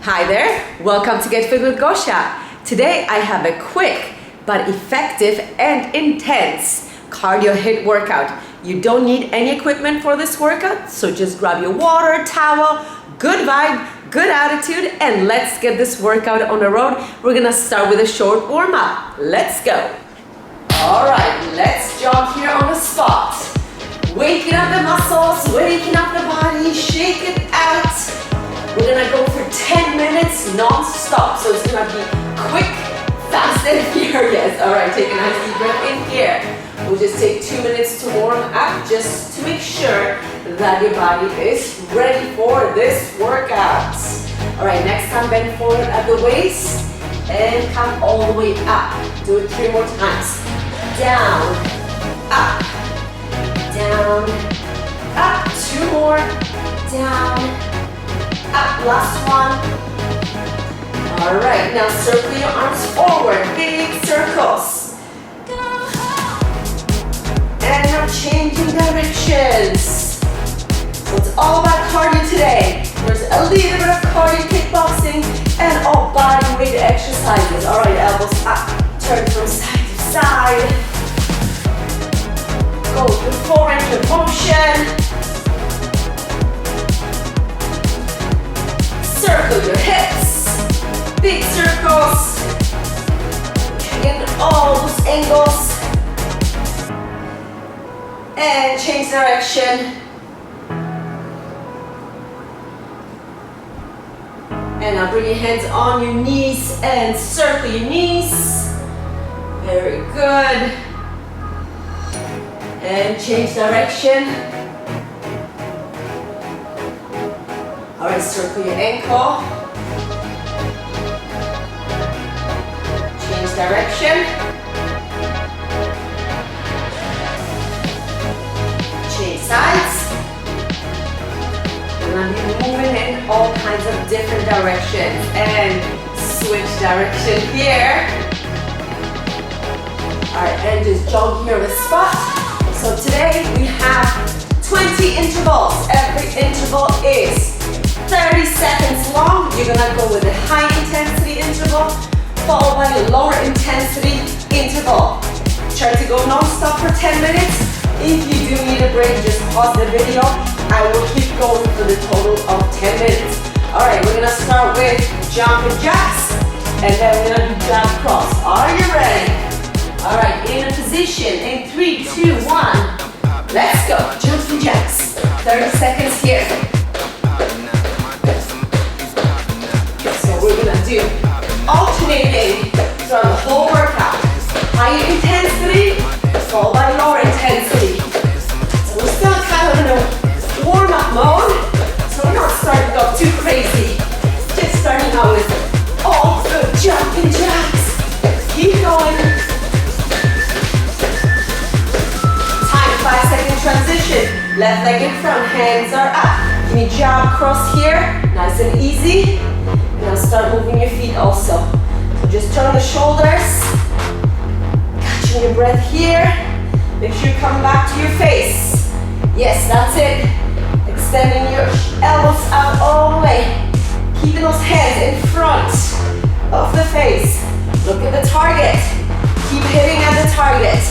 Hi there, welcome to Get Fit with Gosha. Today I have a quick but effective and intense cardio HIIT workout. You don't need any equipment for this workout, so just grab your water, towel, good vibe, good attitude, and let's get this workout on the road. We're gonna start with a short warm-up. Let's go. All right, let's jog here on the spot. Waking up the muscles, waking up the body, shake it out. We're gonna go for 10 minutes non-stop. So it's gonna be quick, fast, and furious. All right, take a nice deep breath in here. We'll just take 2 minutes to warm up just to make sure that your body is ready for this workout. All right, next time bend forward at the waist and come all the way up. Do it 3 more times. Down, up, down, up. 2 more, down, up. Last one. All right, now circle your arms forward, big circles. And now changing directions. So it's all about cardio today. There's a little bit of cardio kickboxing and all body weight exercises. All right, elbows up, turn from side to side. Go through full range of motion. Circle your hips, big circles. In all those angles. And change direction. And now bring your hands on your knees and circle your knees. Very good. And change direction. All right, circle your ankle. Change direction. Change sides. And I'm moving in all kinds of different directions. And switch direction here. All right, and just jog here on the spot. So today we have 20 intervals. Every interval is 30 seconds long. You're gonna go with a high intensity interval, followed by a lower intensity interval. Try to go non-stop for 10 minutes. If you do need a break, just pause the video. I will keep going for the total of 10 minutes. All right, we're gonna start with jumping jacks, and then we're gonna do jab cross. Are you ready? All right, in a position, in 3, 2, 1. Let's go, jumping jacks. 30 seconds here. So we're gonna do alternating throughout the whole workout. Higher intensity, followed by lower intensity. So we're still kind of in a warm-up mode, so we're not starting off too crazy. Just starting out with all the jumping jacks. Keep going. Time, 5-second transition. Left leg in front, hands are up. Give me jab cross here, nice and easy. Now start moving your feet also. So just turn the shoulders, catching your breath here. Make sure you come back to your face. Yes, that's it. Extending your elbows out all the way. Keeping those hands in front of the face. Look at the target. Keep hitting at the target.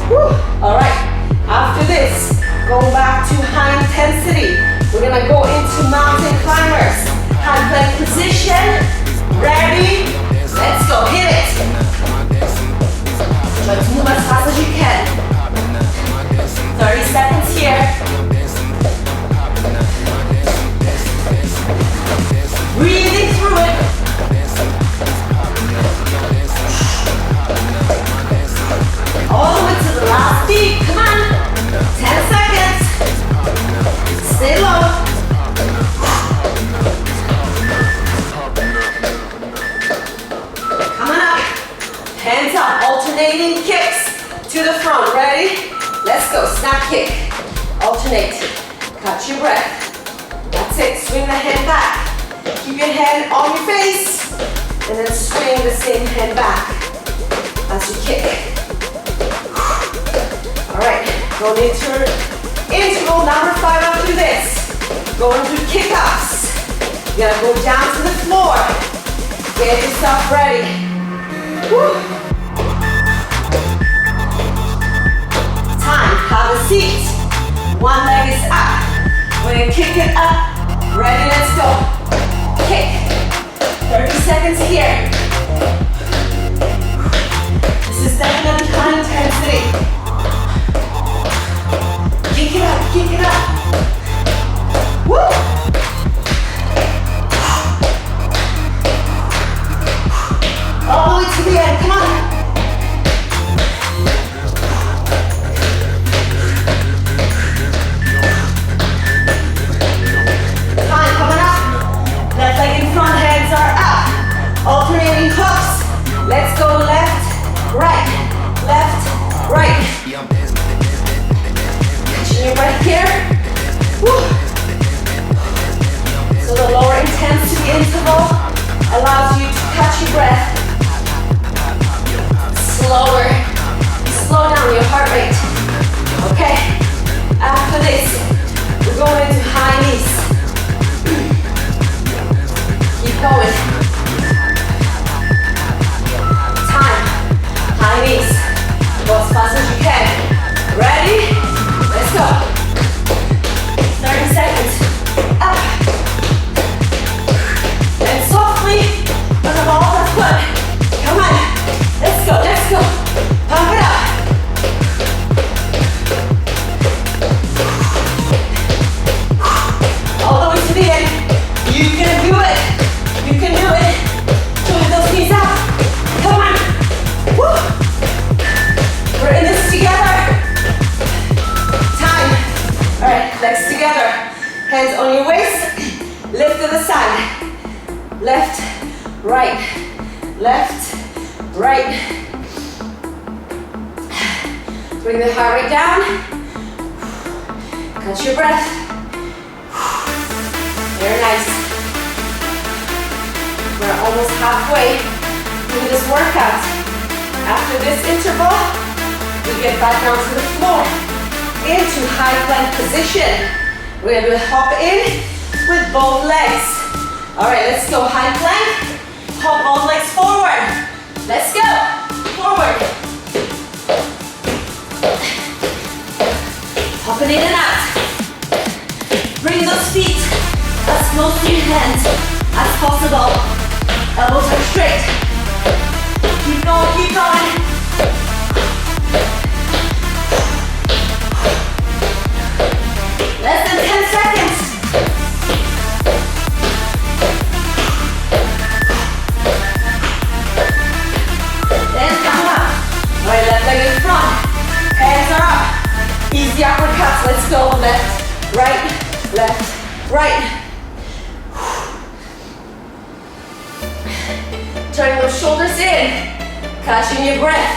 Whew. All right, after this, go back to high intensity. We're gonna go into mountain climbers. Hand plank position, ready, let's go, hit it. Try to move as fast as you can. 30 seconds here. Breathing through it. All the way to the last beat, come on. 10 seconds. Stay low. Hands up, alternating kicks to the front. Ready? Let's go. Snap kick. Alternate. Catch your breath. That's it. Swing the hand back. Keep your hand on your face. And then swing the same hand back as you kick. Alright. Going into interval number 5 after this. Going through kick-ups. You're gonna go down to the floor. Get yourself ready. Woo. Time, have a seat. One leg is up. We're gonna kick it up. Ready, let's go. Kick. 30 seconds here. This is definitely high intensity. Kick it up, kick it up. Woo! All the way to the end, come on. Time coming up. Left leg in front, hands are up. Alternating hooks. Let's go left, right, left, right. Catching your breath here. Woo. So the lower intensity interval allows you to catch your breath. Slower. Slow down your heart rate. Okay. After this, we're going into high knees. Keep going. Time. High knees. Go as fast as you can. Ready? Let's go. 30 seconds. Up. And softly, on the ball of the foot. Come on. Let's go, let's go. Pump it up. All the way to the end. You can do it. You can do it. Drive those knees out. Come on. Woo. We're in this together. Time. All right, legs together. Hands on your waist. Lift to the side. Left, right, left, right. Bring the heart rate down. Catch your breath. Very nice. We're almost halfway through this workout. After this interval, we get back down to the floor into high plank position. We're going to hop in with both legs. All right, let's go high plank. Hop all legs forward. Let's go. Forward. Hopping in and out. Bring those feet as close to your hands as possible. Elbows are straight. Keep going, keep going. Less than 10 seconds. Then come up. All right, left leg in front. Hands are up. Easy uppercuts. Let's go. Left, right. Turning those shoulders in. Catching your breath.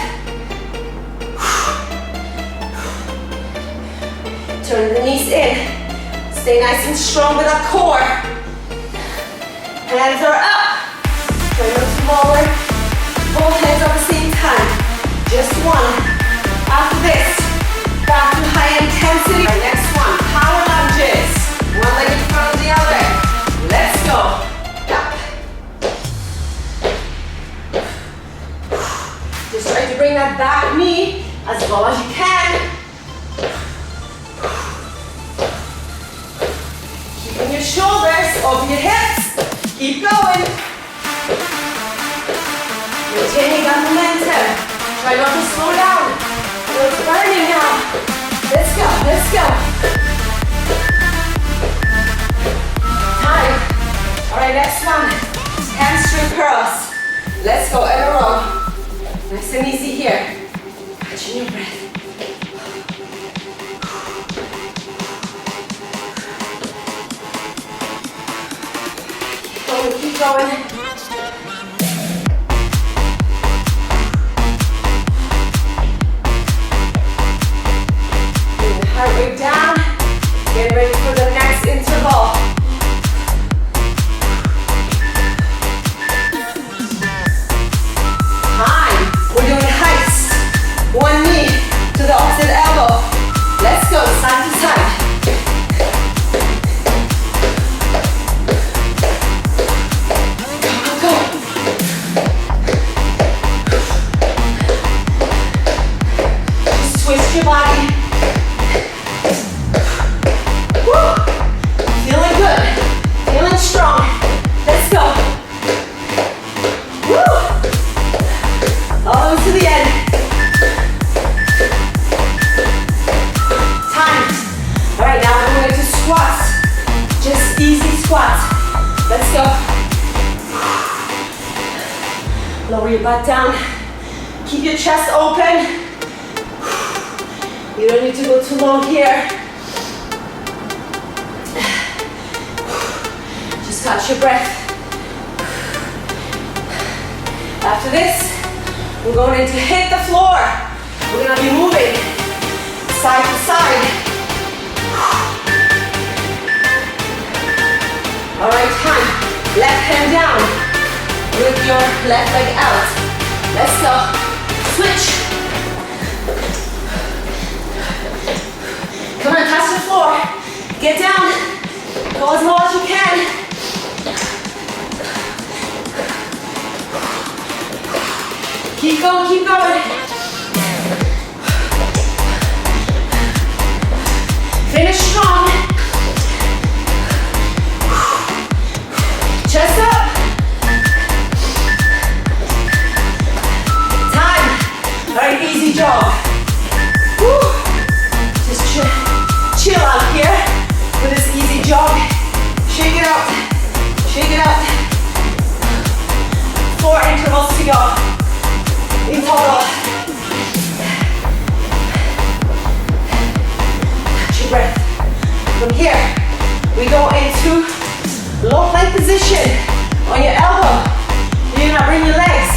Turn the knees in. Stay nice and strong with that core. Hands are up. Turn them smaller. Both hands at the same time. Just one. After this, back to high intensity. Our next one, power lunges. One leg in front of the other. Let's go. Up. Just try to bring that back knee as low as you can. Keeping your shoulders over your hips. Keep going. Maintaining that momentum. Try not to slow down. It's burning now. Let's go, let's go. Time. All right, next one. Hamstring curls. Let's go in a row. Nice and easy here. Catching your breath. Keep going. Bring the heart rate down. Get ready for the next interval. Time. We're doing heights. One knee to the opposite elbow. Let's go side to side. squats. Just easy squats. Let's go. Lower your butt down. Keep your chest open. You don't need to go too low here. Just catch your breath. After this, we're going in to hit the floor. We're gonna be moving side to side. All right, time. Left hand down with your left leg out. Let's go. Switch. Come on, touch the floor. Get down. Go as low as you can. Keep going, keep going. Finish strong. Chest up. Time. All right, easy jog. Woo. Just chill out here with this easy jog. Shake it out. Shake it out. 4 intervals to go. In total. Catch your breath. From here, we go into low plank position on your elbow. You're gonna bring your legs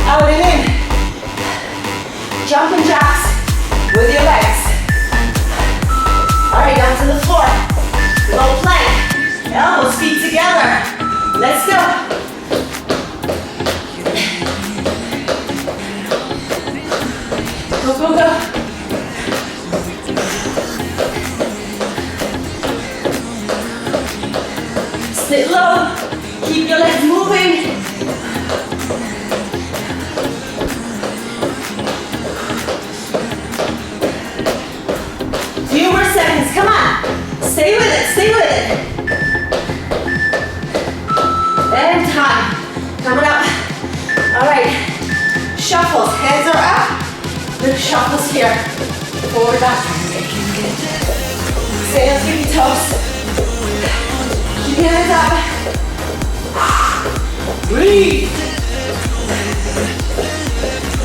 out and in. Jumping jacks with your legs. All right, down to the floor. Low plank. Elbows, feet together. Let's go. Go, go, go. Sit low. Keep your legs moving. Few more seconds. Come on. Stay with it. Stay with it. And time. Coming up. All right. Shuffles. Hands are up. Big shuffles here. Forward, back. Stay on tippy toes. Keep your hands up. Breathe.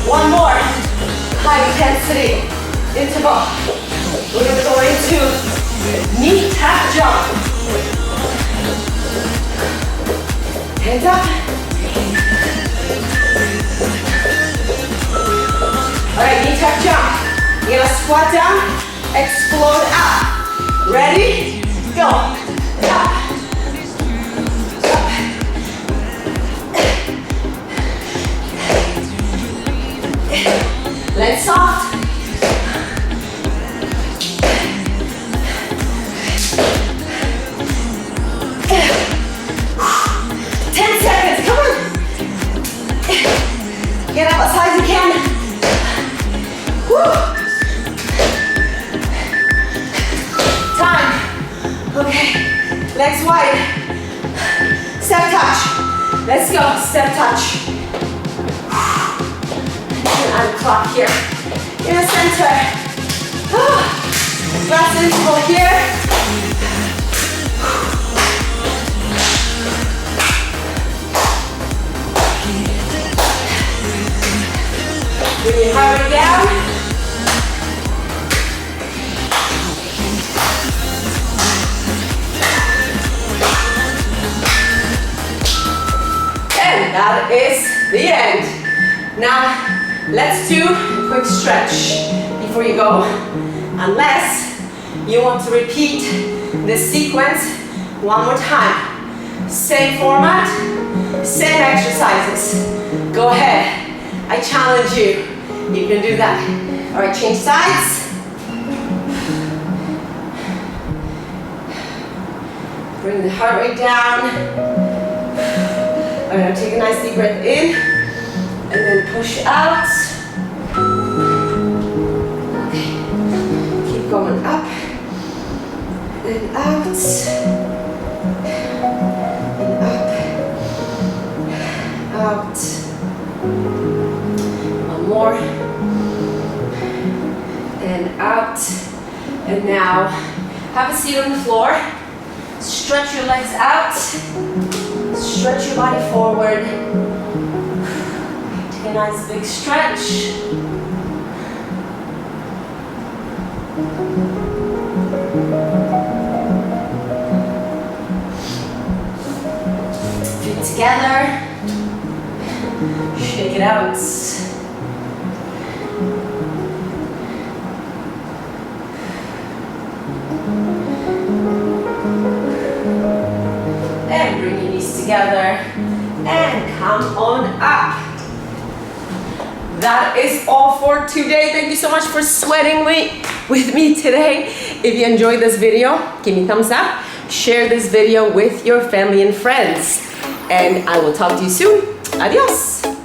One more. High intensity interval. We're going to go into knee tap jump. Hands up. All right, knee tap jump. You're gonna squat down, explode up. Ready? Go. Up. Up. Legs soft. Get up as high as you can. Woo. Time. Okay. Legs wide. Step touch. Let's go. Step touch. And clock here. In the center. Last interval here. Bring your heart rate down. And that is the end. Now, let's do a quick stretch before you go. Unless you want to repeat this sequence one more time. Same format, same exercises. Go ahead. I challenge you. You can do that. All right, change sides. Bring the heart rate down. All right, take a nice deep breath in. And then push out. Okay. Keep going up. And out. And up. Out. More and out. And now Have a seat on the floor. Stretch your legs out. Stretch your body forward. Take a nice big stretch. Feet together. Shake it out. And bring your knees together and come on up. That is all for today. Thank you so much for sweating with me today. If you enjoyed this video, give me a thumbs up. Share this video with your family and friends. And I will talk to you soon. Adios.